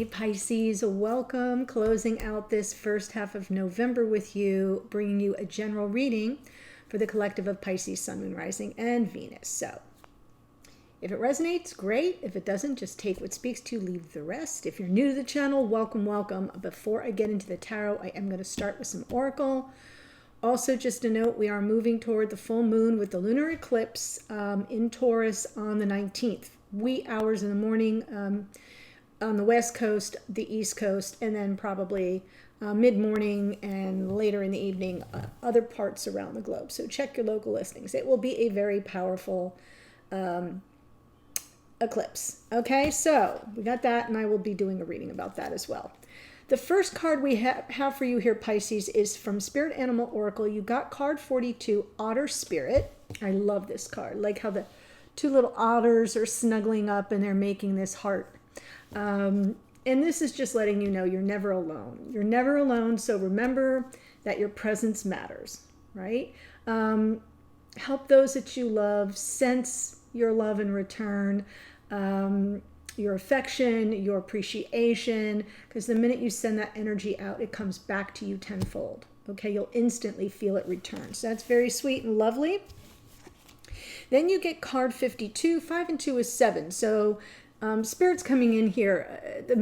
Pisces, welcome. Closing out this first half of November with you, bringing you a general reading for the collective of Pisces, Sun, Moon, Rising, and Venus. So if it resonates, great. If it doesn't, just take what speaks to you, leave the rest. If you're new to the channel, welcome, welcome. Before I get into the tarot, I am going to start with some oracle. Also, just a note, we are moving toward the full moon with the lunar eclipse in Taurus on the 19th. Wee hours in the morning on the West Coast, the East Coast, and then probably mid-morning and later in the evening, other parts around the globe. So check your local listings. It will be a very powerful eclipse. Okay, so we got that, and I will be doing a reading about that as well. The first card we have for you here, Pisces, is from Spirit Animal Oracle. You got card 42, Otter Spirit. I love this card. Like how the two little otters are snuggling up and they're making this heart. And this is just letting you know you're never alone. You're never alone, so remember that your presence matters, right? Help those that you love, sense your love in return, your affection, your appreciation, because the minute you send that energy out, it comes back to you tenfold. Okay, you'll instantly feel it return. So that's very sweet and lovely. Then you get card 52. 5 and 2 is 7. So Spirit's coming in here. The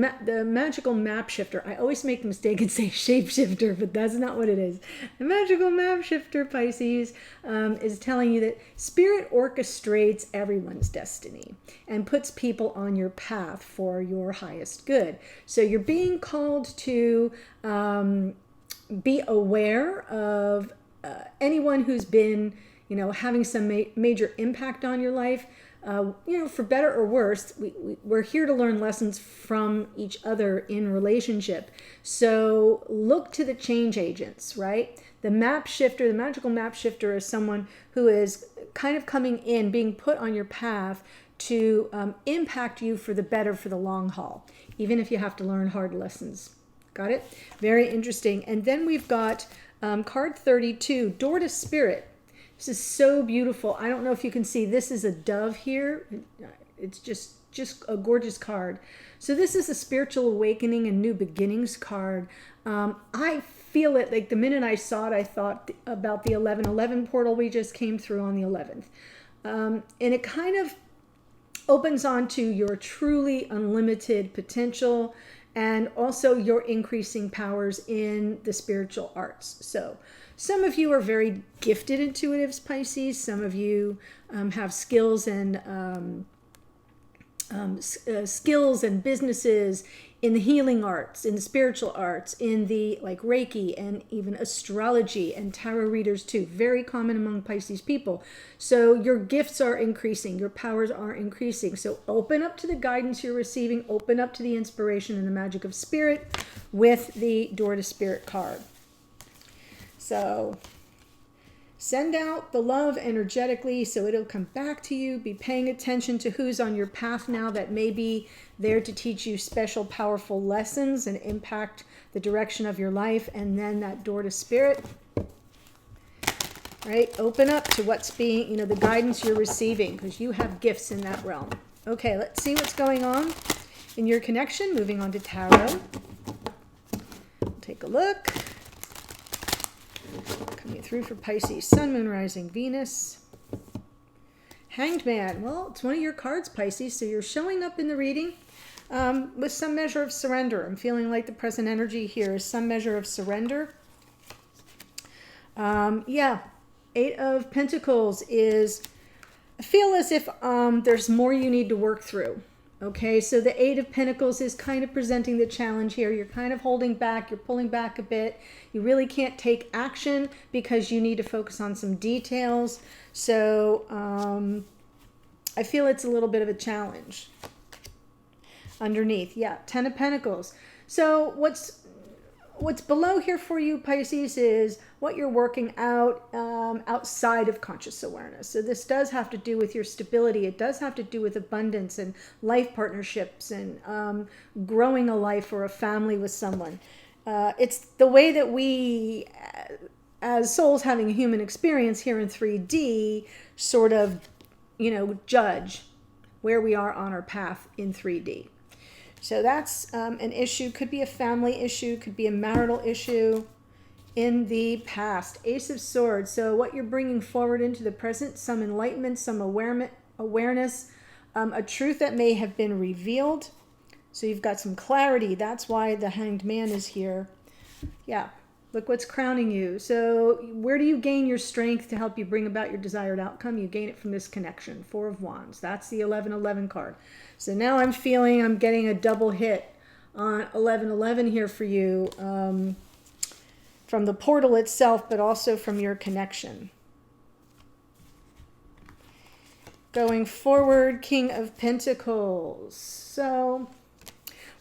magical map shifter. I always make the mistake and say shapeshifter, but that's not what it is. The magical map shifter, Pisces, is telling you that Spirit orchestrates everyone's destiny and puts people on your path for your highest good. So you're being called to be aware of anyone who's been, having some major impact on your life. For better or worse, we're here to learn lessons from each other in relationship. So look to the change agents, right? The map shifter, the magical map shifter, is someone who is kind of coming in, being put on your path to impact you for the better, for the long haul, even if you have to learn hard lessons. Got it? Very interesting. And then we've got card 32, Door to Spirit. This is so beautiful. I don't know if you can see, this is a dove here. It's just a gorgeous card. So this is a spiritual awakening and new beginnings card. I feel it, like the minute I saw it, I thought about the 1111 portal we just came through on the 11th. And it kind of opens onto your truly unlimited potential and also your increasing powers in the spiritual arts. So some of you are very gifted intuitives, Pisces. Some of you have skills and businesses in the healing arts, in the spiritual arts, in the like Reiki and even astrology and tarot readers too. Very common among Pisces people. So your gifts are increasing, your powers are increasing. So open up to the guidance you're receiving, open up to the inspiration and the magic of spirit with the Door to Spirit card. So send out the love energetically so it'll come back to you. Be paying attention to who's on your path now that may be there to teach you special, powerful lessons and impact the direction of your life. And then that Door to Spirit, right? Open up to what's being, the guidance you're receiving, because you have gifts in that realm. Okay, let's see what's going on in your connection. Moving on to tarot. We'll take a look. Coming through for Pisces, Sun, Moon, Rising, Venus. Hanged Man. Well, it's one of your cards, Pisces, so you're showing up in the reading with some measure of surrender. I'm feeling like the present energy here is some measure of surrender. Eight of Pentacles is, I feel as if there's more you need to work through. Okay, so the Eight of Pentacles is kind of presenting the challenge here. You're kind of holding back. You're pulling back a bit. You really can't take action because you need to focus on some details. So I feel it's a little bit of a challenge. Underneath, yeah, Ten of Pentacles. So what's below here for you, Pisces, is what you're working out outside of conscious awareness. So this does have to do with your stability. It does have to do with abundance and life partnerships and growing a life or a family with someone. It's the way that we, as souls having a human experience here in 3D, sort of, judge where we are on our path in 3D. So that's an issue. Could be a family issue, could be a marital issue in the past. Ace of Swords. So what you're bringing forward into the present, some enlightenment, some awareness, a truth that may have been revealed. So you've got some clarity. That's why the Hanged Man is here. Yeah, look what's crowning you. So where do you gain your strength to help you bring about your desired outcome? You gain it from this connection. Four of Wands. That's the 1111 card. So now I'm feeling I'm getting a double hit on 1111 here for you. From the portal itself, but also from your connection. Going forward, King of Pentacles. So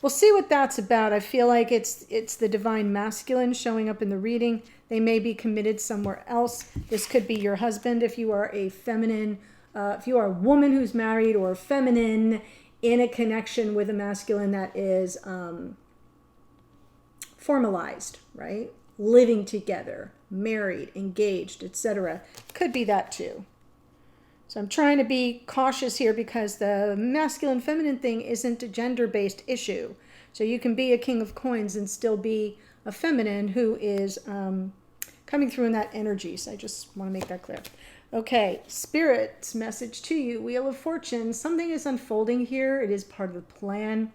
we'll see what that's about. I feel like it's the divine masculine showing up in the reading. They may be committed somewhere else. This could be your husband if you are a feminine, if you are a woman who's married or feminine in a connection with a masculine that is formalized, right? Living together, married, engaged, etc. Could be that too. So I'm trying to be cautious here because the masculine feminine thing isn't a gender-based issue. So you can be a King of Coins and still be a feminine who is coming through in that energy. So I just want to make that clear. Okay, Spirit's message to you. Wheel of Fortune. Something is unfolding here. It is part of the plan.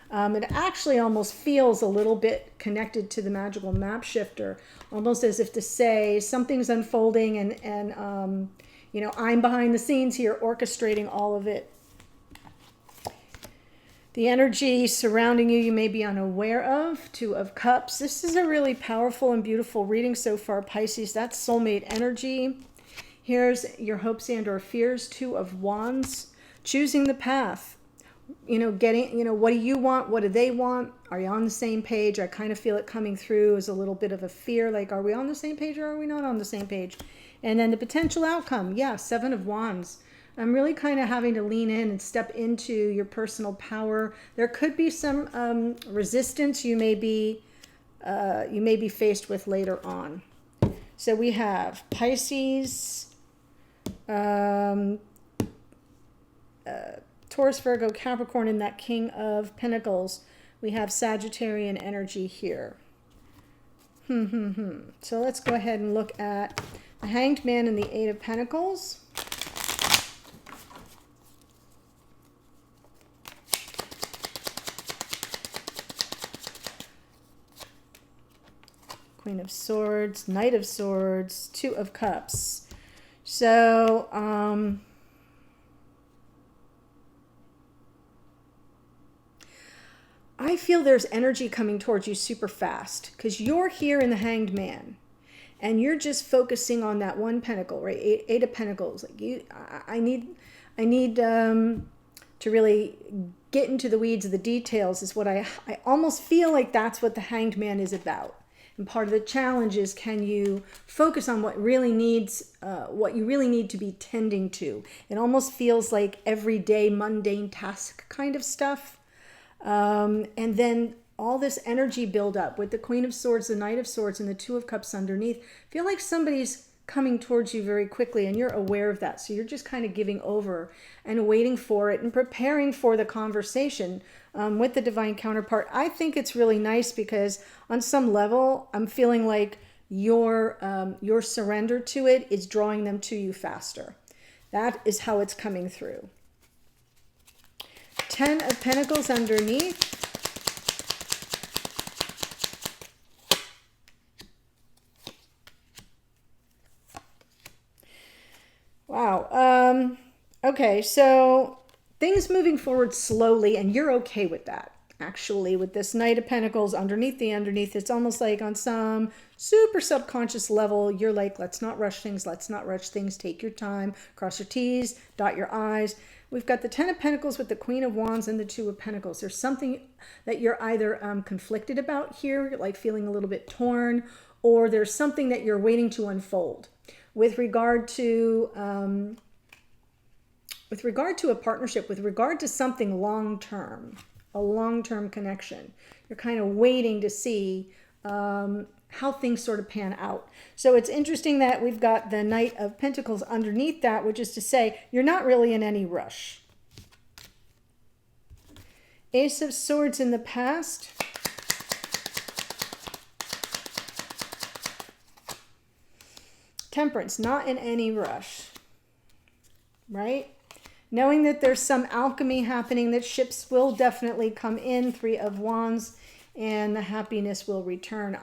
It actually almost feels a little bit connected to the magical map shifter, almost as if to say something's unfolding and you know, I'm behind the scenes here orchestrating all of it. The energy surrounding you, you may be unaware of. Two of Cups. This is a really powerful and beautiful reading so far, Pisces. That's soulmate energy. Here's your hopes and or fears. Two of Wands. Choosing the path. You know, getting, you know, what do you want? What do they want? Are you on the same page? I kind of feel it coming through as a little bit of a fear, like, are we on the same page or are we not on the same page? And then the potential outcome. Yeah, Seven of Wands. I'm really kind of having to lean in and step into your personal power. There could be some resistance you may be faced with later on. So we have Pisces, Taurus, Virgo, Capricorn, and that King of Pentacles. We have Sagittarian energy here. So let's go ahead and look at the Hanged Man and the Eight of Pentacles. Queen of Swords, Knight of Swords, Two of Cups. So, I feel there's energy coming towards you super fast because you're here in the Hanged Man and you're just focusing on that one pentacle, right? Eight of Pentacles. Like I need to really get into the weeds of the details is what I almost feel like that's what the Hanged Man is about. And part of the challenge is, can you focus on what really needs, what you really need to be tending to? It almost feels like everyday mundane task kind of stuff. And then all this energy build up with the Queen of Swords, the Knight of Swords, and the Two of Cups underneath. I feel like somebody's coming towards you very quickly and you're aware of that. So you're just kind of giving over and waiting for it and preparing for the conversation with the divine counterpart. I think it's really nice because on some level, I'm feeling like your surrender to it is drawing them to you faster. That is how it's coming through. 10 of Pentacles underneath. Wow. Okay, so things moving forward slowly, and you're okay with that. Actually, with this Knight of Pentacles underneath, it's almost like on some super subconscious level, you're like, let's not rush things, take your time, cross your T's, dot your I's. We've got the 10 of Pentacles with the Queen of Wands and the Two of Pentacles. There's something that you're either conflicted about here, like feeling a little bit torn, or there's something that you're waiting to unfold. With regard to a partnership, with regard to something long-term, a long-term connection, you're kind of waiting to see how things sort of pan out. So it's interesting that we've got the Knight of Pentacles underneath that, which is to say you're not really in any rush. Ace of Swords in the past. Temperance, not in any rush, right? Knowing that there's some alchemy happening, that ships will definitely come in, 3 of Wands, and the happiness will return.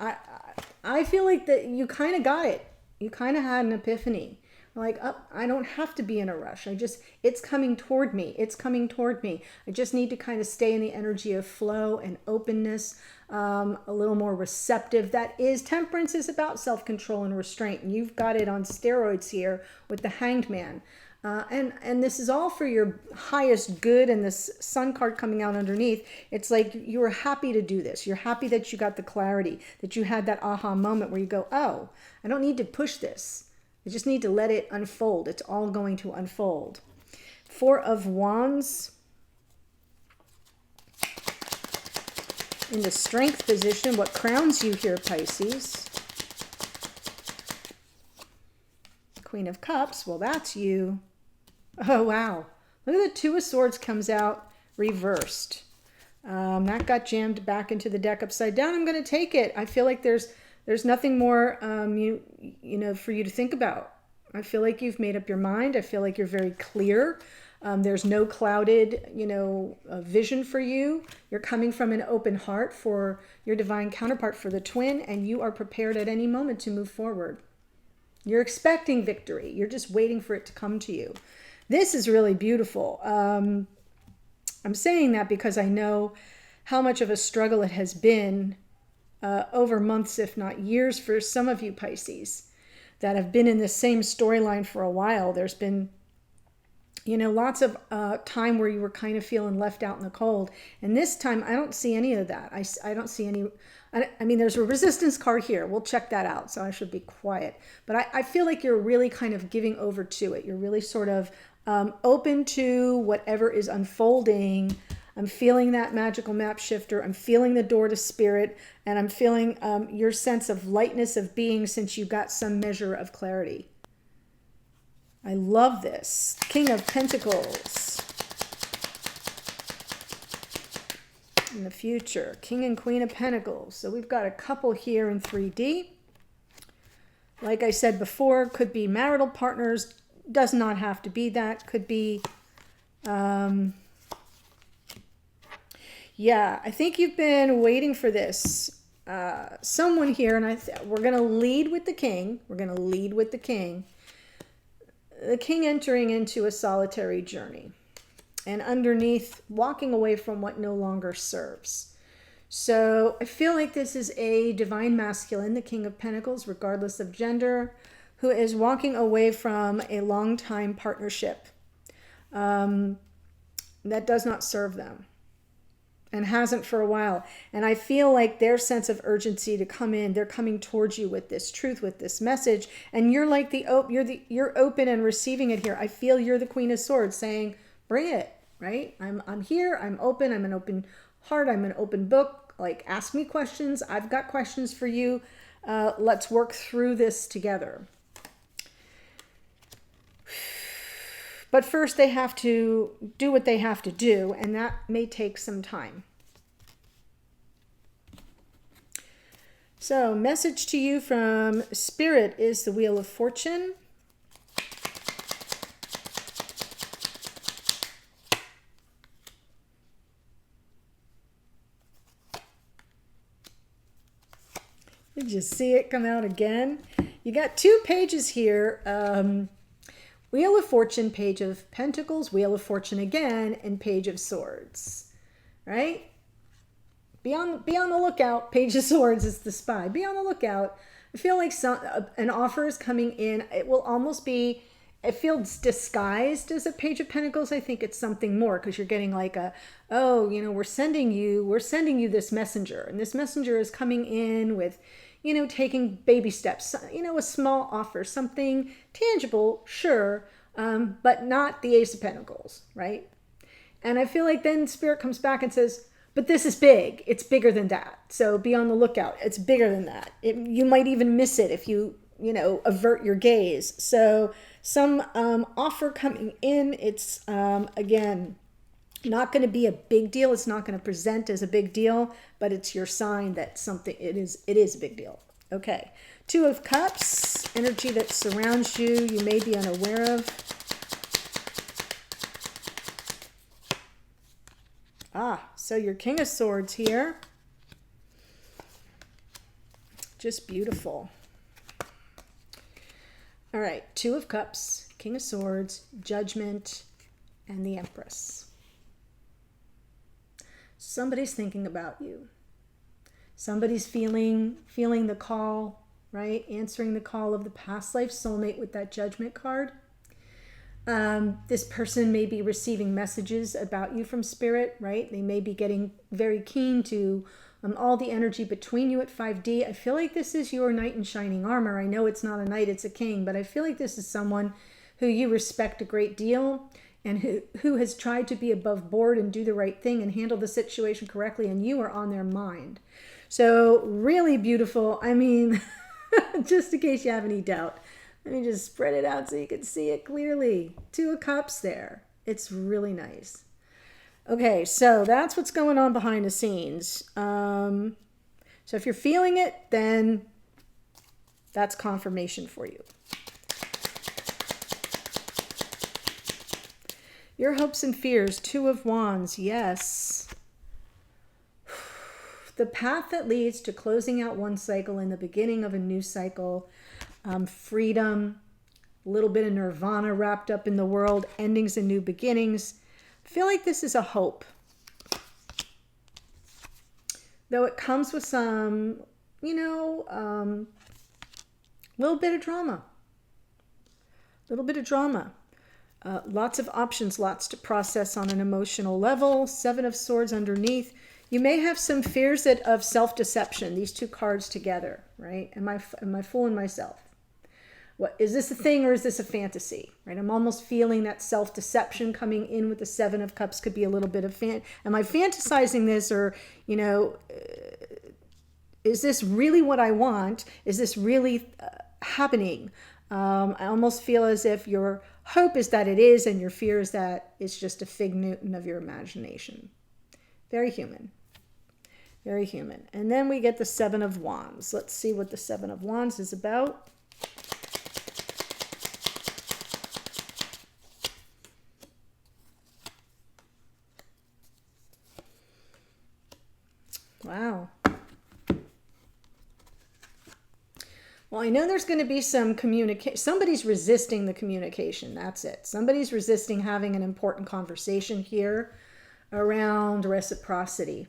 I feel like that you kind of got it. You kind of had an epiphany. Like, oh, I don't have to be in a rush. It's coming toward me. It's coming toward me. I just need to kind of stay in the energy of flow and openness, a little more receptive. That is, temperance is about self-control and restraint. And you've got it on steroids here with the Hanged Man. And this is all for your highest good, and this Sun card coming out underneath. It's like you were happy to do this. You're happy that you got the clarity, that you had that aha moment where you go, oh, I don't need to push this. I just need to let it unfold. It's all going to unfold. 4 of Wands in the strength position. What crowns you here, Pisces? Queen of Cups. Well, that's you. Oh, wow. Look at the 2 of Swords comes out reversed. That got jammed back into the deck upside down. I'm going to take it. I feel like there's nothing more, you know, for you to think about. I feel like you've made up your mind. I feel like you're very clear. There's no clouded, you know, vision for you. You're coming from an open heart for your divine counterpart, for the twin, and you are prepared at any moment to move forward. You're expecting victory. You're just waiting for it to come to you. This is really beautiful. I'm saying that because I know how much of a struggle it has been over months, if not years, for some of you Pisces that have been in the same storyline for a while. There's been, you know, lots of time where you were kind of feeling left out in the cold. And this time, I don't see any of that. I don't see any. I mean, there's a resistance card here. We'll check that out. So I should be quiet. But I feel like you're really kind of giving over to it. You're really sort of open to whatever is unfolding. I'm feeling that magical map shifter. I'm feeling the door to spirit. And I'm feeling your sense of lightness of being, since you got some measure of clarity. I love this. King of Pentacles. In the future, King and Queen of Pentacles. So we've got a couple here in 3D. Like I said before, could be marital partners. Does not have to be that. Could be... yeah, I think you've been waiting for this. Someone here, and we're going to lead with the King. We're going to lead with the King. The King entering into a solitary journey. And underneath, walking away from what no longer serves. So I feel like this is a divine masculine, the King of Pentacles, regardless of gender, who is walking away from a long-time partnership that does not serve them. And hasn't for a while. And I feel like their sense of urgency to come in, they're coming towards you with this truth, with this message, and you're like you're open and receiving it here. I feel you're the Queen of Swords saying, bring it, right? I'm here, I'm open, I'm an open heart, I'm an open book. Like, ask me questions. I've got questions for you. Let's work through this together. But first they have to do what they have to do, and that may take some time. So, message to you from Spirit is the Wheel of Fortune. Did you see it come out again? You got 2 pages here. Wheel of Fortune, Page of Pentacles, Wheel of Fortune again, and Page of Swords, right? Be on the lookout. Page of Swords is the spy. Be on the lookout. I feel like an offer is coming in. It will almost be, it feels disguised as a Page of Pentacles. I think it's something more, because you're getting like oh, you know, we're sending you this messenger, and this messenger is coming in with, you know, taking baby steps, you know, a small offer, something tangible, sure, but not the Ace of Pentacles, right? And I feel like then Spirit comes back and says, but this is big. It's bigger than that. So be on the lookout. It's bigger than that. You might even miss it if you know, avert your gaze. So some offer coming in. It's, again, Not going to be a big deal. It's not going to present as a big deal, but it's your sign that something, it is a big deal. Okay. Two of Cups, energy that surrounds you, you may be unaware of. So your King of Swords here. Just beautiful. All right, Two of Cups, King of Swords, Judgment, and the Empress. Somebody's thinking about you. Somebody's feeling the call, right? Answering the call of the past life soulmate with that Judgment card. This person may be receiving messages about you from Spirit, right? They may be getting very keen to all the energy between you at 5D. I feel like this is your knight in shining armor. I know it's not a knight, it's a king, but I feel like this is someone who you respect a great deal and who has tried to be above board and do the right thing and handle the situation correctly, and you are on their mind. So really beautiful. I mean, just in case you have any doubt, let me just spread it out so you can see it clearly. Two of Cups there. It's really nice. Okay, so that's what's going on behind the scenes. So if you're feeling it, then that's confirmation for you. Your hopes and fears, Two of Wands, yes. The path that leads to closing out one cycle and the beginning of a new cycle. Freedom, a little bit of nirvana wrapped up in the world, endings and new beginnings. I feel like this is a hope. Though it comes with some, little bit of drama. Little bit of drama. Lots of options, lots to process on an emotional level. Seven of Swords underneath. You may have some fears of self-deception, these two cards together, right? Am I fooling myself? What is this a thing or is this a fantasy, right? I'm almost feeling that self-deception coming in with the Seven of Cups. Could be a little bit of am I fantasizing this, or is this really what I want? Is this really happening? I almost feel as if your hope is that it is, and your fear is that it's just a fig Newton of your imagination. Very human. Very human. And then we get the Seven of Wands. Let's see what the Seven of Wands is about. Wow. Well, I know there's going to be some communication. Somebody's resisting the communication. That's it. Somebody's resisting having an important conversation here around reciprocity.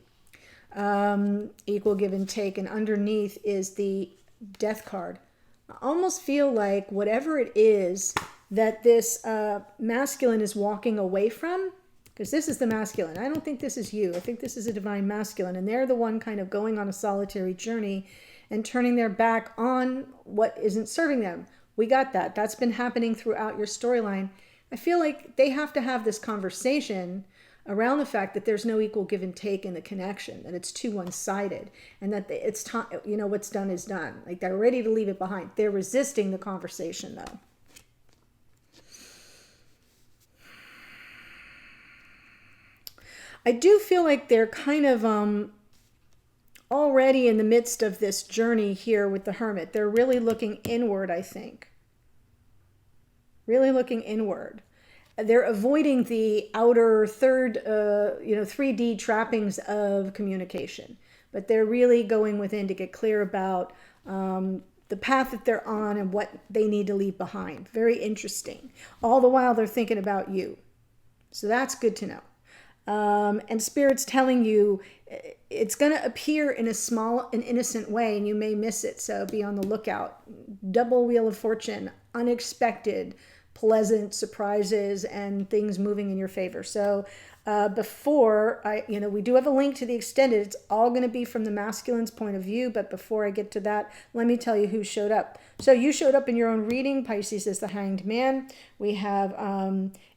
Equal give and take. And underneath is the Death card. I almost feel like whatever it is that this masculine is walking away from, because this is the masculine. I don't think this is you. I think this is a divine masculine. And they're the one kind of going on a solitary journey and turning their back on what isn't serving them. We got that. That's been happening throughout your storyline. I feel like they have to have this conversation around the fact that there's no equal give and take in the connection, that it's too one-sided, and that it's time, what's done is done. Like, they're ready to leave it behind. They're resisting the conversation, though. I do feel like they're kind of already in the midst of this journey here with the Hermit. They're really looking inward, I think. Really looking inward. They're avoiding the outer third, 3D trappings of communication. But they're really going within to get clear about the path that they're on and what they need to leave behind. Very interesting. All the while they're thinking about you. So that's good to know. And Spirit's telling you it's going to appear in a small and innocent way, and you may miss it. So be on the lookout. Double Wheel of Fortune, unexpected, pleasant surprises, and things moving in your favor. So we do have a link to the extended. It's all going to be from the masculine's point of view. But before I get to that, let me tell you who showed up. So you showed up in your own reading. Pisces is the Hanged Man. We have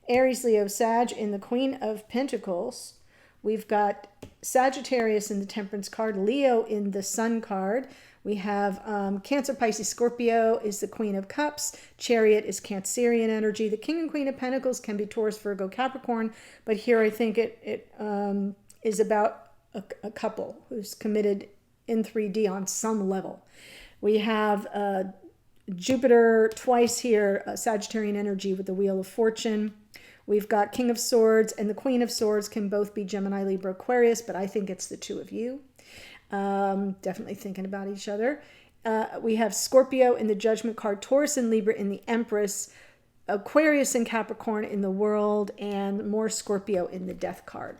Aries, Leo, Sag in the Queen of Pentacles. We've got Sagittarius in the Temperance card, Leo in the Sun card. We have Cancer, Pisces, Scorpio is the Queen of Cups. Chariot is Cancerian energy. The King and Queen of Pentacles can be Taurus, Virgo, Capricorn. But here I think it is about a couple who's committed in 3D on some level. We have Jupiter twice here, Sagittarian energy with the Wheel of Fortune. We've got King of Swords and the Queen of Swords can both be Gemini, Libra, Aquarius, but I think it's the two of you. Definitely thinking about each other. We have Scorpio in the Judgment card, Taurus and Libra in the Empress, Aquarius and Capricorn in the World, and more Scorpio in the Death card.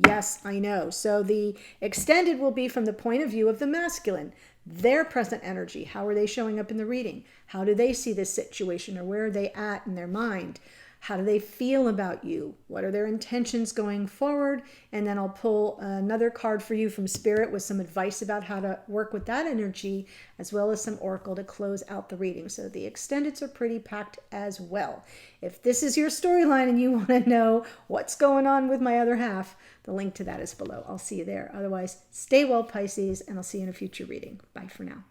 Yes, I know. So the extended will be from the point of view of the masculine, their present energy. How are they showing up in the reading? How do they see this situation, or where are they at in their mind? How do they feel about you? What are their intentions going forward? And then I'll pull another card for you from Spirit with some advice about how to work with that energy, as well as some oracle to close out the reading. So the extendeds are pretty packed as well. If this is your storyline and you want to know what's going on with my other half, the link to that is below. I'll see you there. Otherwise, stay well, Pisces, and I'll see you in a future reading. Bye for now.